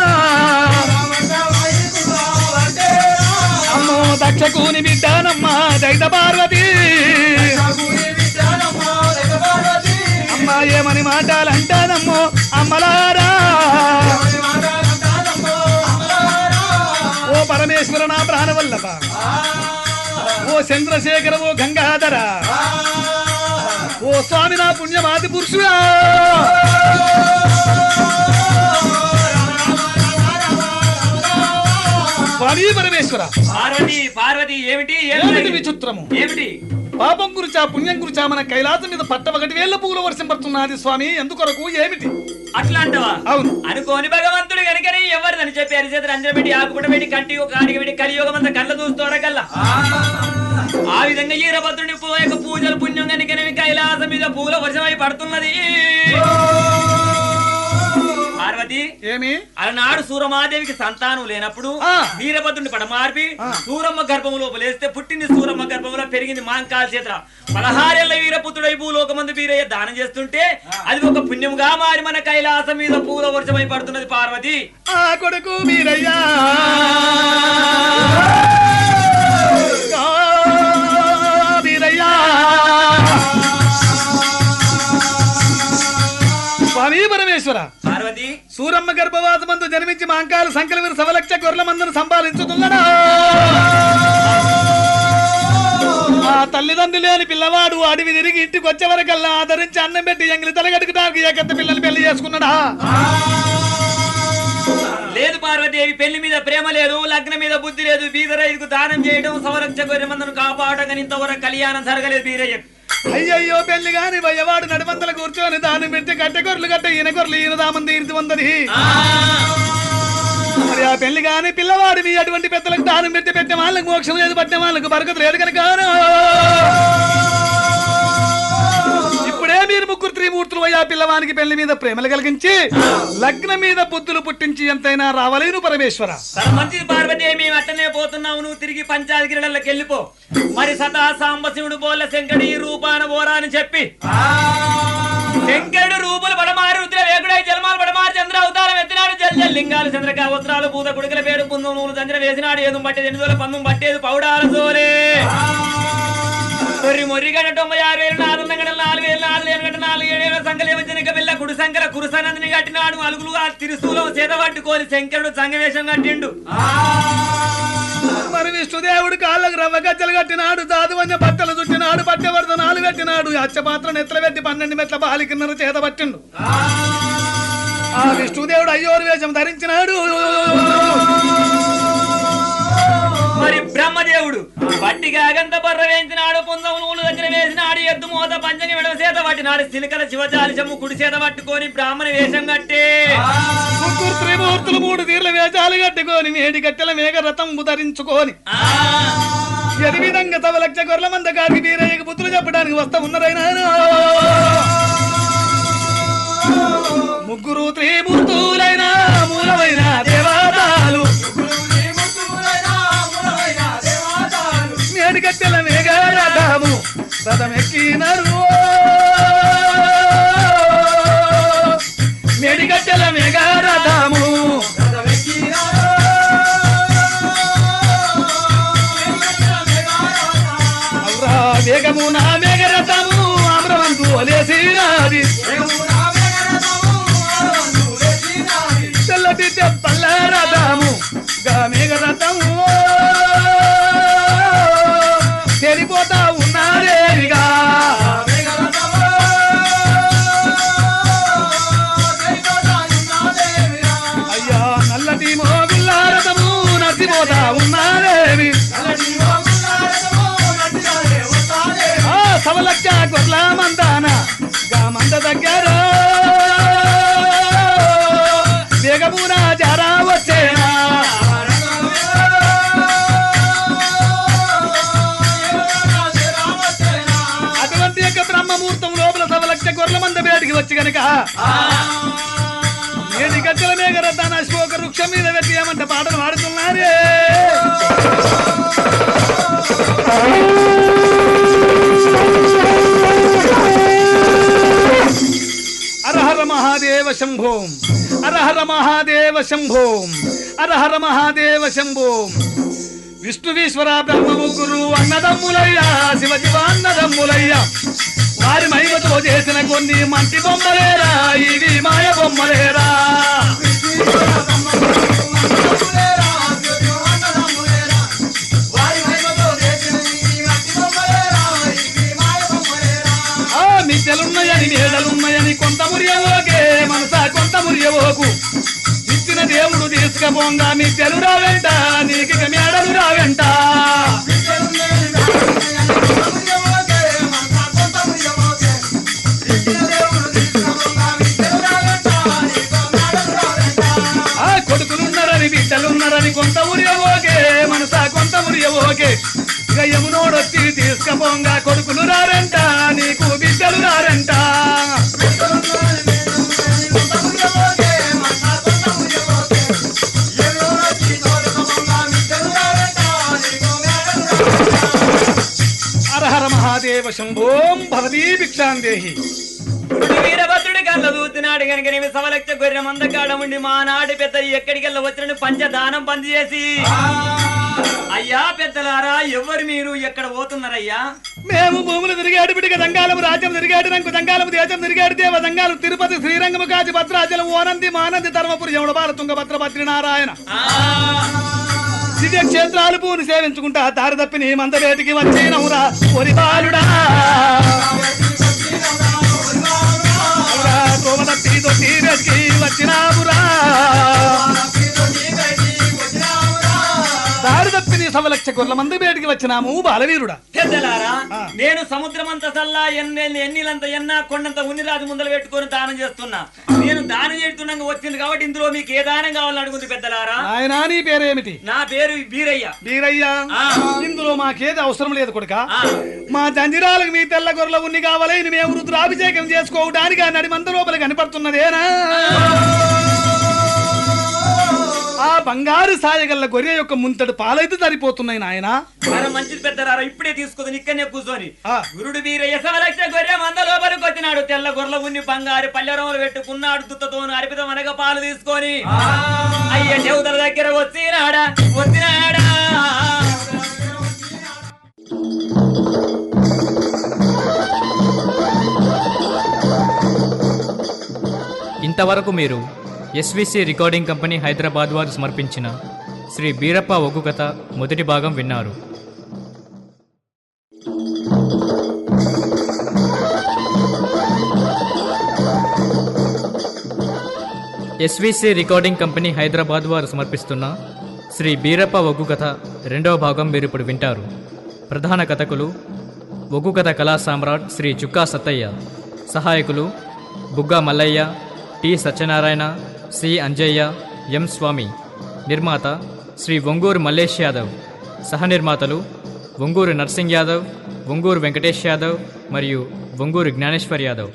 అమ్మో దక్షకుని బిడ్డానమ్మ దైత పార్వతి అమ్మ ఏమని మాటలంటానమ్మో అమ్మలారా ఓ పరమేశ్వర నా ప్రాణవల్లభ ఓ చంద్రశేఖర ఓ గంగాధర ఓ స్వామి నా పుణ్యమాతి పురుషుడా స్వామి పరమేశ్వర పార్వతి ఏమిటి విచిత్రము ఏమిటి పాపం గురించా పుణ్యం గురించా మన కైలాసం మీద పట్ట 1,000 పూల వర్షం పడుతున్నది స్వామి ఎందుకొరకు ఏమిటి అట్లా అంటవా అవును అనుకోని భగవంతుడు కనుకనే ఎవరిదని చెప్పి అరిచేతులు అంజన పెట్టి ఆకుపట పెట్టి కంటి కాడికి పెట్టి కలియుగం అంతా కళ్ళ చూస్తోరకల్లా ఆ విధంగా వీరభద్రుడి యొక్క పూజలు పుణ్యం కనుకనే కైలాసం మీద పూల వర్షమై పడుతున్నది పార్వతి ఏమి అలనాడు సూరమాదేవికి సంతానం లేనప్పుడు వీరభద్రుని పడమార్పి సూరమ్మ గర్భం లోపలేస్తే పుట్టింది సూరమ్మ గర్భంలో పెరిగింది మాంకాల చేత 16 ఏళ్ల వీరపుత్రుడై భూలోకమందు వీరయ్య దానం చేస్తుంటే అది ఒక పుణ్యంగా మారి మన కైలాసం మీద పూల వర్షమై పడుతున్నది పార్వతి ఆ కొడుకు వీరయ్యా వీరయ్యా స్వామి పరమేశ్వర పార్వతి సూరమ్మ గర్భవాసమందు జన్మించి మాంకాలు సంకల వీరు సవలక్ష గొర్రెల మందును సంపాదించుతున్నాడా ఆ తల్లిదండ్రులు లేని పిల్లవాడు అడవి తిరిగి ఇంటికి వచ్చే వరకల్లా ఆదరించి అన్నం పెట్టి ఎంగిలి తలగడుకుటానికి ఏకత్త పిల్లలు పెళ్లి చేసుకున్నాడా లేదు పార్వతీదేవి పెళ్లి మీద ప్రేమ లేదు లగ్నం మీద బుద్ధి లేదు బీదరైదుకు దానం చేయడం సవలక్ష గొర్రె మందును కాపాడగని ఇంతవరకు కళ్యాణం జరగలేదు బీరయ్య అయ్యయ్యో పెళ్లి గాని భయవాడు నడిమంతలు కూర్చొని దానం పెట్టి కట్టె గొర్రెలు కట్ట ఈయన గొర్రెలు ఈయన దామంది ఇంటి వందది మరి ఆ పెళ్లి గాని పిల్లవాడు మీ అటువంటి పెద్దలకు దానం పెట్టి పెట్టే వాళ్ళకు మోక్షం లేదు పట్టే వాళ్ళకు బరకత లేదు కనుక ఇప్పుడే మీ ముగ్గురు త్రిమూర్తులు అయ్యా పిల్లవానికి పెళ్లి మీద ప్రేమలు కలిగించి లగ్నం మీద బుద్ధులు పుట్టించి ఎంతైనా రావలేను పరమేశ్వర. సరే మంచిది పార్వతి, మేము అట్టనే పోతున్నావు, నువ్వు తిరిగి పంచాయతీలకు వెళ్ళిపో. మరి సదా సాంబశివుడు బోళ్ళ శంకడి రూపాన బోరా అని చెప్పి శంకరుడు రూపులు పడమారి రుద్ర వేకుడై జలమాలు పడమారి చంద్ర అవతారం ఎత్తినాడు. జల్ లింగాలు చంద్రక వస్త్రాలు పూత కుడికల పేరు పుందం నూలు చంద్ర వేసినాడు. ఏదు పట్టేది 8 పందం పట్టేది పౌడాల సోలే తొర్రి మొర్రి గంట 96,000 4 గంటలు 4,000 4 గంట 4 సంఖ్యలు వచ్చిన పిల్ల కుడి సంఖ్యల కురుసనందిని కట్టినాడు. అలుగులు ఆ తిరుసూలం చేత పట్టుకొని శంకరుడు సంగవేశం కట్టిండు. మరి విష్ణుదేవుడు కాళ్ళకు రవ్వ గజ్జలు కట్టినాడు. దాదువన్న బట్టలు చుట్టినాడు. పట్టెవర్ధనాలు పెట్టినాడు. అచ్చపాత్ర నెత్తలు పెట్టి 12 మెట్ల బాలికిన్నర చేత పట్టిండు. ఆ విష్ణుదేవుడు అయ్యోరు వేషం ధరించినాడు. మరి బ్రహ్మదేవుడు పట్టిగా గంత బర్ర వేయించినాడు. పుంజం నూలు దగ్గర వేసినాడు. ఎద్దు మూత పంచని విడవ చేత పట్టినాడు. సిలికల శివజాలి చెమ్ము కుడి చేత పట్టుకొని బ్రాహ్మణ వేషం కట్టే ముగ్గురు త్రిమూర్తులు 3 తీర్ల వేషాలు కట్టుకొని మేడి కట్టెల మేఘ రథం ధరించుకొని ఏ విధంగా 1,00,000 గొర్రెల మంద గారికి వీరయ్యకు బుద్ధులు చెప్పడానికి వస్తా ఉన్నారైనా. ముగ్గురు త్రిమూర్తులైన మూలమైన దేవతాలు మేడి కట్టెల మేఘ రథము రథమెక్కినారు. మేడి కట్టెల మేఘ రథము వేగము నా మేఘ రథము ఆమ్రవంతు లేసినాది. తెల్లటి తెప్పల్ల రథము గా మేఘ రథము తెరిపోతా ఉన్నారేగా. అయ్యా నల్లటి మోగుల్ల రథము నసిపోతా ఉన్నారేవి. 1,00,000 గొర్రెల మందాన గా మంద దగ్గర వేగమున జారా వచ్చేనా. అటువంటి యొక్క బ్రహ్మముహూర్తం లోపల 1,00,000 గొర్రెల మంద బయటికి వచ్చి గనక ఏడి గజ్జల మేఘ రథాన్ని అశోక వృక్షం మీద పెట్టి ఏమంటే పాటలు పాడుతున్నారే. హరహర మహాదేవ శంభోం హరహర మహాదేవ శంభోం హరహర మహాదేవ శంభోం. విష్ణువీశ్వర బ్రహ్మ ముగ్గురు అన్నదమ్ములయ్యా శివ శివ అన్నదమ్ములయ్యా. వారి మహిమతో చేసిన కొన్ని మంచి బొమ్మలేరా ఇవి మాయ బొమ్మలేరా. మిద్దెలున్నాయని మేడలున్నాయని కొంత మురియవోకే మనసా కొంత మురియవోకు. ఇచ్చిన దేవుడు తీసుకపోంగా మిద్దెలు రావెంట నీకు మేడలు రావెంట. కొడుకులున్నారని బిడ్డలున్నారని కొంత మురియవోకే మనసా కొంత మురియవోకే. ఇక యమునోడొచ్చి తీసుకపోంగా కొడుకులు రారంట నీకు బిడ్డలు రారంట. హరహర మహాదేవ శంభోం భవతీ భిక్షాందేహి. వీరభద్రుడి కళ్ళ దూతున్నాడు కనుక 1,00,000 గొర్రె మంద కాడ ఉండి మా నాటి పెద్ద ఎక్కడికెళ్ళ వచ్చిన పంచదానం బంద్ చేసి అయ్యా పెద్దలారా ఎవరు మీరు ఎక్కడ పోతున్నారయ్యా. మేము భూములు తిరిగాడు బిడిగ దంగాలము రాజ్యం తిరిగాడు రంగు దంగాలము దేశం తిరిగాడు దేవ దంగాలు తిరుపతి శ్రీరంగము కాచి భద్రాచలం ఓనంది మానంది ధర్మపురి యముడబాల తుంగభద్ర బద్రి నారాయణ దివ్య క్షేత్రాలు పూని సేవించుకుంటా దారి తప్పి నీ మంద వేటికి వచ్చినవురా ఒరి బాలుడా. వచ్చినావురా దారి తప్పి నీ సవలక్ష గొర్రెల మంది బయటికి వచ్చినాము బాలవీరుడా. పెద్దలారా ఆ. నేను సముద్రమంత సల్లా ఎన్నిలంత ఎన్నా కొండంత ఉన్నిరాజు ముందలు పెట్టుకొని దానం చేస్తున్నా. నేను దానం చేస్తున్నాక వచ్చింది కాబట్టి ఇందులో మీకు ఏ దానం కావాలని అడుగుంది పెద్దలారా. ఆయన నీ పేరేమిటి? నా పేరు వీరయ్య. వీరయ్య, ఆ. ఇందులో మాకేది అవసరం లేదు కొడుక. ఆ. మా జంజిరాలకు మీ తెల్ల గొర్రెల ఉన్ని కావాలి. మేము రుద్రాభిషేకం చేసుకోవడానికి ఆ నడి మంద లోపల కనపడుతున్నదేనా? ఆ బంగారు సాయగల్ల గొర్రె యొక్క ముంతడు పాలైతే సరిపోతున్నాయి నాయన. మరి మంచిది పెద్దలారా, ఇప్పుడే తీసుకుని ఇక్కడనే కూర్చొని ఆ. గురుడు వీరయ్య సవలక్ష గొర్రె మంద లోపలికి వచ్చినాడు. తెల్ల గొర్రెల ఉన్ని బంగారు పల్లెరములు పెట్టుకున్నాడు. దుత్తతోను అర్పితం అనగా పాలు తీసుకొని అయ్య దేవతల దగ్గర వచ్చినాడా. ఇంతవరకు మీరు ఎస్విసి రికార్డింగ్ కంపెనీ హైదరాబాద్ వారు సమర్పించిన శ్రీ బీరప్ప ఒగ్గు కథ మొదటి భాగం విన్నారు. ఎస్విసి రికార్డింగ్ కంపెనీ హైదరాబాద్ వారు సమర్పిస్తున్న శ్రీ బీరప్ప ఒగ్గు కథ రెండవ భాగం మీరు ఇప్పుడు వింటారు. ప్రధాన కథకులు ఒగ్గు కథ కళా సామ్రాట్ శ్రీ చుక్కా సత్తయ్య, సహాయకులు బుగ్గా మల్లయ్య, టి సత్యనారాయణ, సి అంజయ్య, ఎం స్వామి. నిర్మాత శ్రీ ఒంగూరు మల్లేష్ యాదవ్. సహనిర్మాతలు ఒంగూరు నర్సింగ్ యాదవ్, ఒంగూరు వెంకటేష్ యాదవ్ మరియు ఒంగూరు జ్ఞానేశ్వర్ యాదవ్.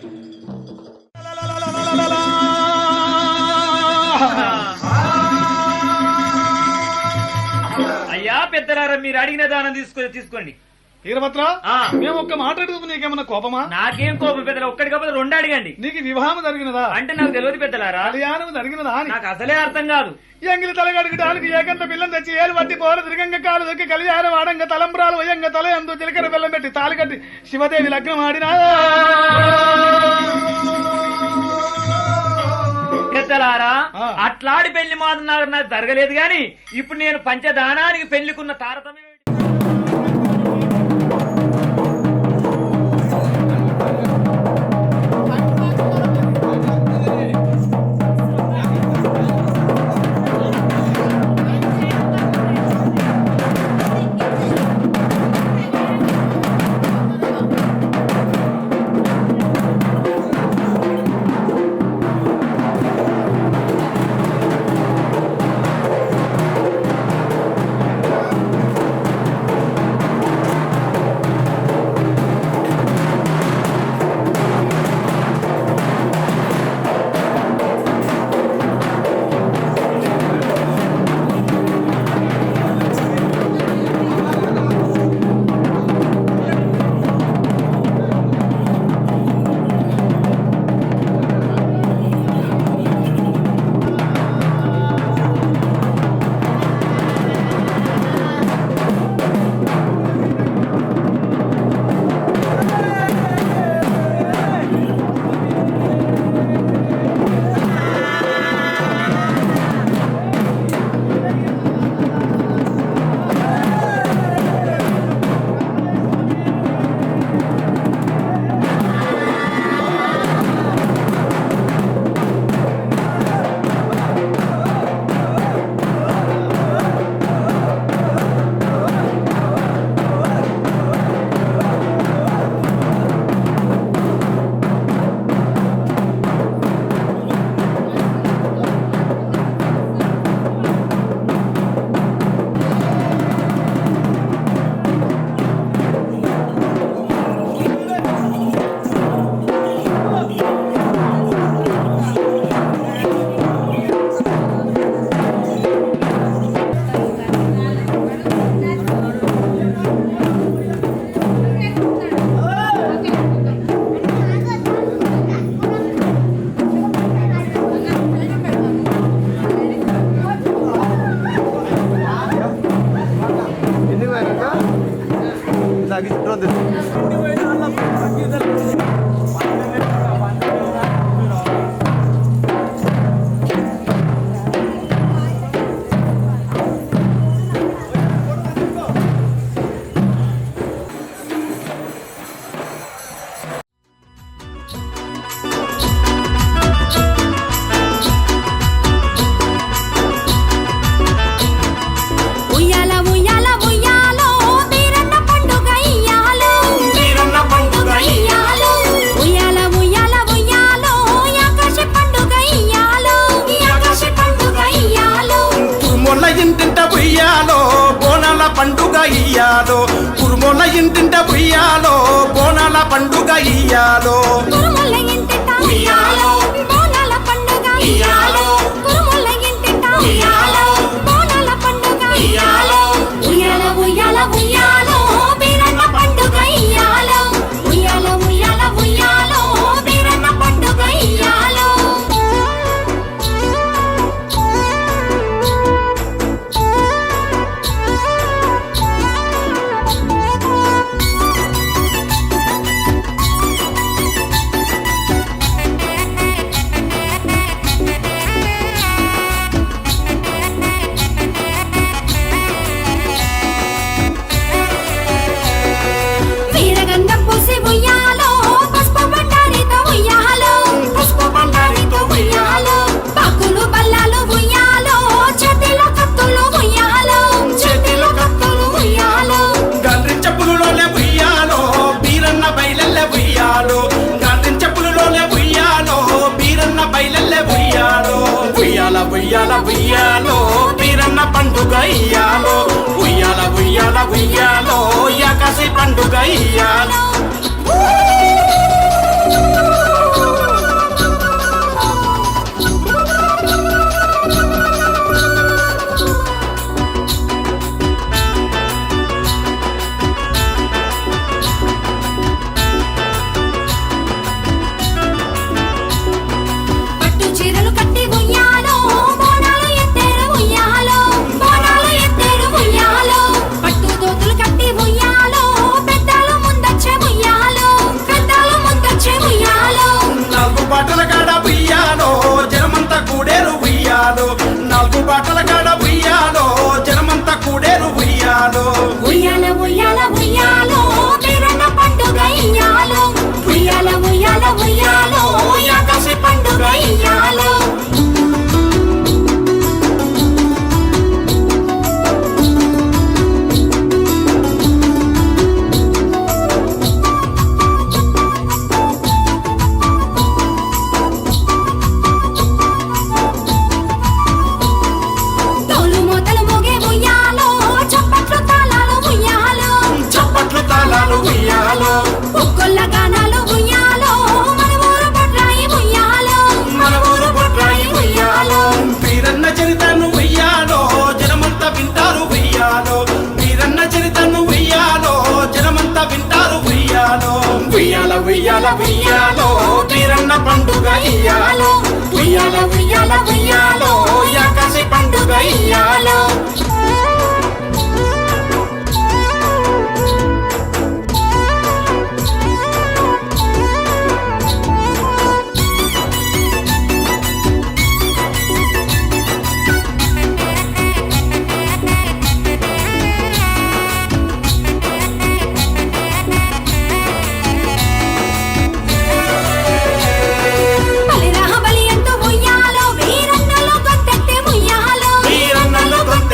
అయ్యా పెద్దలారా, మీరు అడిగిన దానం తీసుకోండి. వీరభద్ర, ఆ. మేము ఒక్క మాట అడుగుతూ నీకేమన్నా కోపమా? నాకేం కోపం పెద్దల, ఒక్కటి కాకపోతే రెండు అడగండి. నీకు వివాహం జరిగినదా? అంటే నాకు తెలియదు పెద్దలారా, కళ్యాణం జరిగినదా అని. నాకు అసలే అర్థం కాదు. ఎంగిలి తలగడుగుటానికి ఏకంత పిల్లని తెచ్చి ఏలు పట్టి పోర తిరగంగ కాలు దొక్కి కళ్యాణం ఆడంగ తలంబ్రాలు వయంగ తల ఎందు జీలకర్ర బెల్లం పెట్టి తాలి కట్టి శివదేవి లగ్నం ఆడినా. పెద్దలారా, ఆ. అట్లాడి పెళ్లి మాత్రం నాకు జరగలేదు గాని ఇప్పుడు నేను పంచదానానికి పెళ్లికున్న తారతమ్యం ఉయ్యాల ఉయ్యాల ఇయ్యాలో కురుమోళ్ళ ఇంటింట ఉయ్యాలో బోనాల పండుగ ఇయ్యాలో కురుమల ఇంటింట ఉయ్యాలో బోనాల పండుగ ఇయ్యాలో కురుమల ఇంటింట ఉయ్యాలో బోనాల పండుగ ఇయ్యాలో ఉయ్యాల ఉయ్యాల ఉయ్యాలో బీరన్న పండుగ ఇయ్యాలో ఉయ్యాల ఉయ్యాల ఉయ్యాలో బీరన్న పండుగ ఇయ్యాలో వీరగంధం పూసి ఉయ్యాలో పసుపు బండారితో ఉయ్యాలో పసుపు బండారితో ఉయ్యాలో పాకులు బల్లాలు ఉయ్యాలో చేతిలో కత్తులు ఉయ్యాలో చేతిలో కత్తులు ఉయ్యాలో గాండ్రించ పులులోనే ఉయ్యాలో బీరన్న బయలెల్లె ఉయ్యాలో గాండ్రించ పులులోనే ఉయ్యాలో బీరన్న బయలెల్లె ఉయ్యాలో ఉయ్యాల ఉయ్యాల ఉయ్యాలో బీరన్న పండుగ ఇయ్యాలో ఉయ్యాల ఉయ్యాల ఉయ్యాలో యాకాశి పండుగ ఇయ్యాలో పట్టు చీరలు కట్టి ఉయ్యాలో బోనాలు ఎత్తేరు ఉయ్యాలో బోనాలు ఎత్తేరు ఉయ్యాలో పట్టు దోతులు కట్టి ఉయ్యాలో పెద్దలు ముందొచ్చే ఉయ్యాలో పెద్దలు ముందొచ్చే ఉయ్యాలో నాలుగు బాటల కాడ ఉయ్యాలో జనమంతా కూడేరు ఉయ్యాలో నాలుగు బాటల కాడ ఉయ్యాలో జనమంతా కూడేరు ఉయ్యాలో ఉయ్యాల ఉయ్యాల ఉయ్యాలో బీరన్న పండుగ ఇయ్యాలో ఉయ్యాల ఉయ్యాల ఉయ్యాలో యాకాశి పండుగ ఇయ్యాలో తోలు మోతలు మోగే ఉయ్యాలో చప్పట్లు తాళాలు ఉయ్యాలో చప్పట్లు తాళాలు ఉయ్యాలో ఒక్కొల్ల గానాలు ఉయ్యాలో మన ఊరు బొడ్రాయి ఉయ్యాలో మన ఊరు బొడ్రాయి ఉయ్యాలో వీరన్న చరితను ఉయ్యాలో జనమంతా వింటారు ఉయ్యాలో వీరన్న చరితను ఉయ్యాలో జనమంతా వింటారు ఉయ్యాలో ఉయ్యాల ఉయ్యాల ఉయ్యాలో వీరన్న పండుగ ఇయ్యాలో ఉయ్యాల ఉయ్యాల ఉయ్యాలో యాకాశి పండుగ ఇయ్యాలో బలిరాహ బలి అంటూ ఉయ్యాలో వీరన్నలో గొంతెత్తే ఉయ్యాలో వీరన్నలో గొంతెత్తే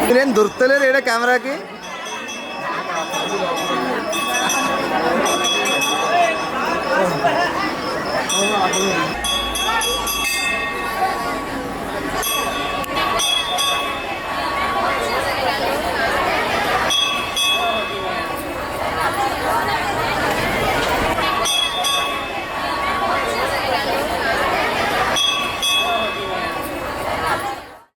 మీరేం దొరుకుతలేరు ఏడా కెమెరాకి